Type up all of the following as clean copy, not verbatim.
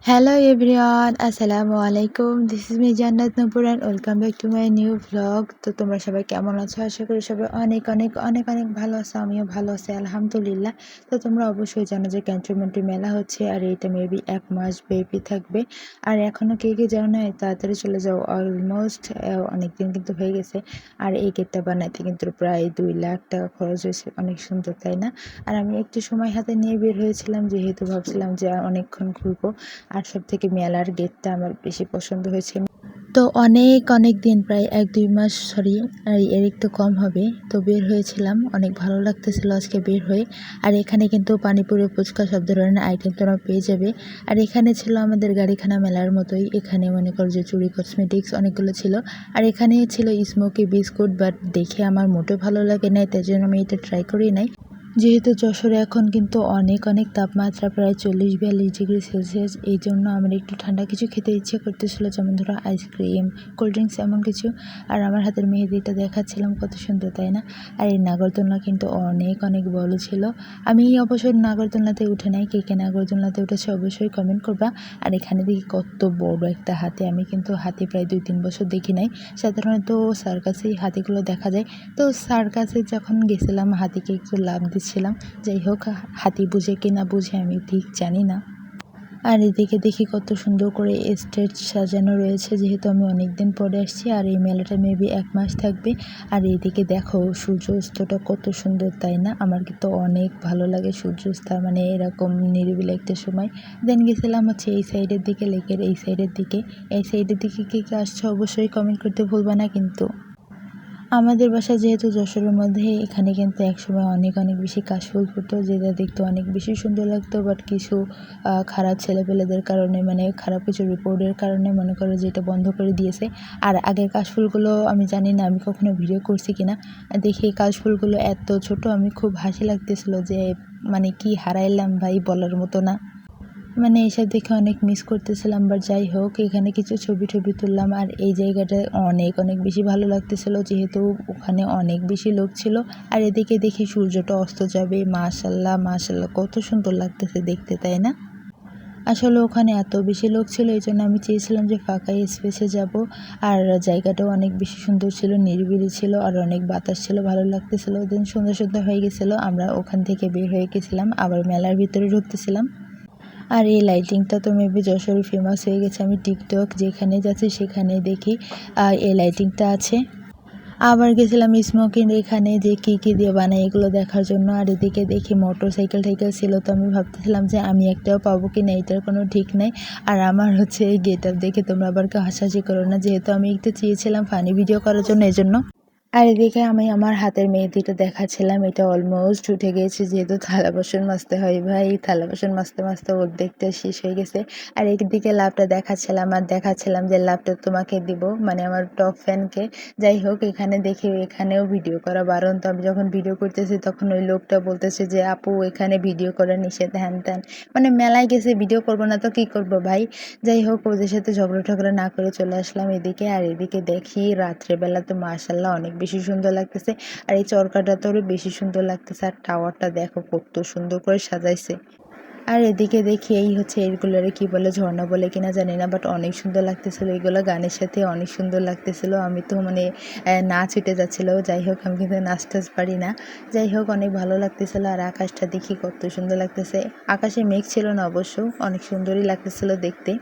Hello everyone, আসসালামু আলাইকুম। This is me Jannat Nupur and welcome back to my new vlog. তো তোমরা সবাই কেমন আছো? আশা করি সবাই অনেক অনেক অনেক অনেক ভালো আছো। আমিও ভালো আছি আলহামদুলিল্লাহ। তো তোমরা অবশ্যই জানো যে ক্যান্টনমেন্টে মেলা হচ্ছে আর এইটা মেবি ১ মাস ব্যাপী থাকবে। আর এখনও কে কে যাও নাই তাড়াতাড়ি চলে যাও। অলমোস্ট অনেকদিন কিন্তু হয়ে গেছে। আর এই গেটটা বানাইতে কিন্তু প্রায় ২ লাখ টাকা খরচ হয়েছে। অনেক সুন্দর, তাই না? আর আমি একটু সময় হাতে নিয়ে বের হয়েছিলাম, যেহেতু ভাবছিলাম যে অনেকক্ষণ ঘুরবো। আর সবথেকে মেলার গেটটা আমার বেশি পছন্দ হয়েছে। তো অনেক অনেক দিন, প্রায় ১-২ মাস, সরি এর একটু কম হবে। তো বের হয়েছিলাম, অনেক ভালো লাগতেছিল আজকে বের হয়ে। আর এখানে কিন্তু পানিপুরি, ফুচকা সব ধরনের আইটেম তোমরা পেয়ে যাবে। আর এখানে ছিল আমাদের গাড়িখানা মেলার মতোই। এখানে মনে করো যে চুড়ি, কসমেটিক্স অনেকগুলো ছিল। আর এখানে ছিল স্মোকি বিস্কুট, বাট দেখে আমার মোটেও ভালো লাগে নাই, তাই জন্য আমি এটা ট্রাই করি নাই। যেহেতু যশোরে এখন কিন্তু অনেক অনেক তাপমাত্রা, প্রায় ৪০-৪২ ডিগ্রি সেলসিয়াস। এই জন্য আমার একটু ঠান্ডা কিছু খেতে ইচ্ছে করতেছিল, যেমন ধরো আইসক্রিম, কোল্ড ড্রিঙ্কস, এমন কিছু। আর আমার হাতের মেহেদিটা দেখাচ্ছিলাম, কত সুন্দর, তাই না? আর এই নাগরদোলনা কিন্তু অনেক অনেক বড় ছিল। আমি অবশ্যই নাগরদোলনাতে উঠে নাই। কে কে নাগরদোলনাতে উঠেছে অবশ্যই কমেন্ট করবা। আর এখানে দেখি কত বড় একটা হাতি। আমি কিন্তু হাতি প্রায় ২-৩ বছর দেখি নাই। সাধারণত সার্কাসেই হাতিগুলো দেখা যায়। তো সার্কাসে যখন গেছিলাম, হাতিকে একটু লাফ দিচ্ছিলাম। যাই হোক, হাতি বুঝে কি না বুঝে আমি ঠিক জানি না। আর এদিকে দেখি কত সুন্দর করে স্টেজ সাজানো রয়েছে, যেহেতু আমি অনেক দিন পরে আসছি। আর এই মেলাটা মেবি ১ মাস থাকবে। আর এইদিকে দেখো সূর্য অস্তটা কত সুন্দর, তাই না? আমার কিন্তু অনেক ভালো লাগে সূর্য অস্ত, মানে এরকম নিরিবিলি একটা সময়। দেন গেছিলাম হচ্ছে এই সাইডের দিকে, লেকের এই সাইডের দিকে। এই সাইডের দিকে কে কে আসছো অবশ্যই কমেন্ট করতে ভুলবা না কিন্তু। আমাদের বাসা যেহেতু যশোরের মধ্যে, এখানে কিন্তু একসময় অনেক অনেক বেশি কাশফুল ফুটতো, যেটা দেখতে অনেক বেশি সুন্দর লাগতো। বাট কিছু খারাপ ছেলেপেলেদের কারণে, মানে খারাপ কিছু রিপোর্টের কারণে মনে করো যে এটা বন্ধ করে দিয়েছে। আর আগের কাশফুলগুলো আমি জানি না আমি কখনো ভিডিও করছি কিনা। দেখি কাশফুলগুলো এত ছোট, আমি খুব হাসি লাগতেছিল যে মানে কি হারাইলাম ভাই, বলার মতো না। মানে এসব দেখে অনেক মিস করতেছিলাম। বাট যাই হোক, এখানে কিছু ছবি টবি তুললাম। আর এই জায়গাটা অনেক অনেক বেশি ভালো লাগতেছিল, যেহেতু ওখানে অনেক বেশি লোক ছিল। আর এদিকে দেখি সূর্যটা অস্ত যাবে। মাশাল্লাহ মাশাল্লাহ, কত সুন্দর লাগতেছে দেখতে, তাই না? আসলে ওখানে এত বেশি লোক ছিল, এই জন্য আমি চেয়েছিলাম যে ফাঁকা স্পেসে যাব। আর জায়গাটাও অনেক বেশি সুন্দর ছিল, নিরিবিলি ছিল, আর অনেক বাতাস ছিল, ভালো লাগতেছিল। দিন সন্ধ্যা সন্ধ্যা হয়ে গেছিলো, আমরা ওখান থেকে বের হয়ে গেছিলাম, আবার মেলার ভিতরে ঢুকতেছিলাম। আর এই লাইটিংটা তো মেবি যশোরে ফেমাস হয়ে গেছে। আমি টিকটক যেখানে যাচ্ছি সেখানে দেখি এই লাইটিংটা আছে। আবার গেছিলাম স্মোকিং, এখানে যে কী কী দিয়ে বানায় এগুলো দেখার জন্য। আর এদিকে দেখি মোটর সাইকেল টাইকেল ছিল, তো আমি ভাবতেছিলাম যে আমি একটাও পাবো কি না, এটার কোনো ঠিক নাই। আর আমার হচ্ছে এই গেট আপ দেখে তোমরা আবার কেউ হাসাহাসি করো না, যেহেতু আমি একটু চেয়েছিলাম ফানি ভিডিও করার জন্য, এজন্য। আর এদিকে আমি আমার হাতের মেহেদিটা দেখাচ্ছিলাম, এটা অলমোস্ট উঠে গিয়েছে, যেহেতু থালা বাসন মাজতে হয় ভাই, থালা বাসন মাজতে মাজতে অর্ধেকটা শেষ হয়ে গেছে। আর একদিকে লাভটা দেখাচ্ছিলাম, আর দেখাচ্ছিলাম যে লাভটা তোমাকে দিব, মানে আমার টপ ফ্যানকে। যাই হোক, এখানে দেখি এখানেও ভিডিও করা বারণ। তো আমি যখন ভিডিও করতেছি তখন ওই লোকটা বলতেছে যে আপু এখানে ভিডিও করা নিষেধ, হ্যান ত্যান। মানে মেলায় গেছে, ভিডিও করবো না তো কী করবো ভাই। যাই হোক, ওদের সাথে ঝগড়া টগড়া না করে চলে আসলাম এদিকে। আর এদিকে দেখি রাত্রেবেলা তো মাশাল্লাহ অনেক বেশি সুন্দর লাগতেছে। আর এই চরকাটা তো আরও বেশি সুন্দর লাগতেছে। আর টাওয়ারটা দেখো কত সুন্দর করে সাজাইছে। আর এদিকে দেখি এই হচ্ছে এগুলোরে কি বলে, ঝর্ণা বলে কিনা জানি না, বাট অনেক সুন্দর লাগতেছিল। এগুলো গানের সাথে অনেক সুন্দর লাগতেছিল। আমি তো মানে নাচ উঠে যাচ্ছিল। যাই হোক, আমি কিন্তু নাচ টাচ পারি না। যাই হোক, অনেক ভালো লাগতেছিল। আর আকাশটা দেখি কত সুন্দর লাগতেছে। আকাশে মেঘ ছিল না অবশ্য, অনেক সুন্দরই লাগতেছিল দেখতে।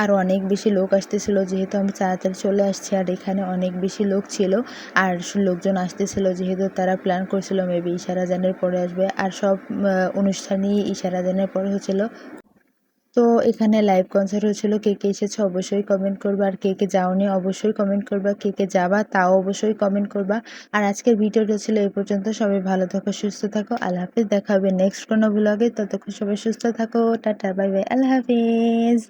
আর অনেক বেশি লোক আসতেছিল, যেহেতু আমি তাড়াতাড়ি চলে আসছি। আর এখানে অনেক বেশি লোক ছিল। আর লোকজন আসতেছিল, যেহেতু তারা প্ল্যান করছিল মেবি ইশারা জানের পরে আসবে। আর সব অনুষ্ঠানই ইশারা জানের পরে হচ্ছিল। তো এখানে লাইভ কনসার্ট হচ্ছিল। কে কে এসেছো অবশ্যই কমেন্ট করবা। আর কে কে যাওনি অবশ্যই কমেন্ট করবা। কে কে যাবা তাও অবশ্যই কমেন্ট করবা। আর আজকের ভিডিওটা ছিল এই পর্যন্ত। সবাই ভালো থাকো, সুস্থ থাকো। আল্লাহ হাফিজ। দেখা হবে নেক্সট কোনো ব্লগে। ততক্ষণ সবাই সুস্থ থাকো। টাটা, বাই বাই, আল্লাহ হাফিজ।